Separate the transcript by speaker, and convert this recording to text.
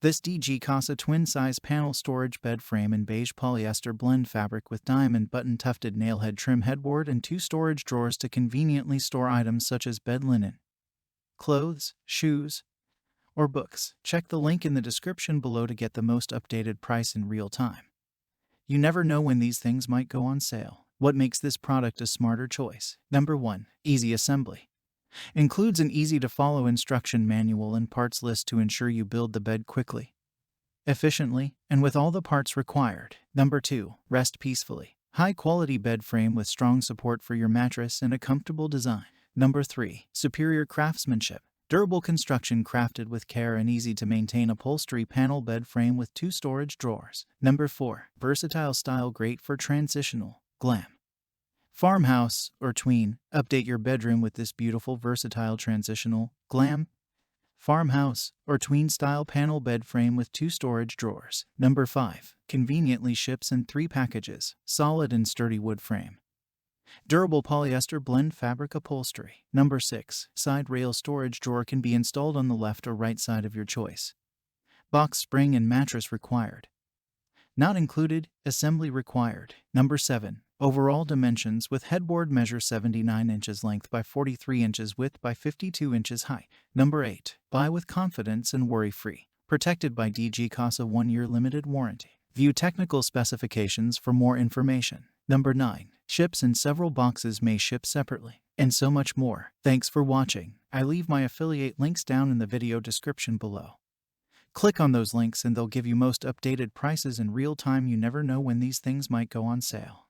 Speaker 1: This DG Casa Twin size panel storage bed frame in beige polyester blend fabric with diamond button tufted nailhead trim headboard and 2 storage drawers to conveniently store items such as bed linen, clothes, shoes, or books. Check the link in the description below to get the most updated price in real time. You never know when these things might go on sale. What makes this product a smarter choice? Number 1. Easy assembly. Includes an easy-to-follow instruction manual and parts list to ensure you build the bed quickly, efficiently, and with all the parts required. Number 2. Rest peacefully. High-quality bed frame with strong support for your mattress and a comfortable design. Number 3. Superior craftsmanship. Durable construction crafted with care and easy-to-maintain upholstery panel bed frame with 2 storage drawers. Number 4. Versatile style great for Transitional, Glam, Farmhouse, or Tween. Update your bedroom with this beautiful versatile Transitional, Glam, Farmhouse, or Tween style panel bed frame with 2 storage drawers. Number 5. Conveniently ships in 3 packages. Solid and sturdy wood frame. Durable polyester blend fabric upholstery. Number 6. Side rail storage drawer can be installed on the left or right side of your choice. Box spring and mattress required. Not included, assembly required. Number 7. Overall dimensions with headboard measure 79 inches length by 43 inches width by 52 inches height. Number 8. Buy with confidence and worry-free. Protected by DG Casa 1-year limited warranty. View technical specifications for more information. Number 9. Ships in several boxes, may ship separately, and so much more. Thanks for watching. I leave my affiliate links down in the video description below. Click on those links and they'll give you most updated prices in real time. You never know when these things might go on sale.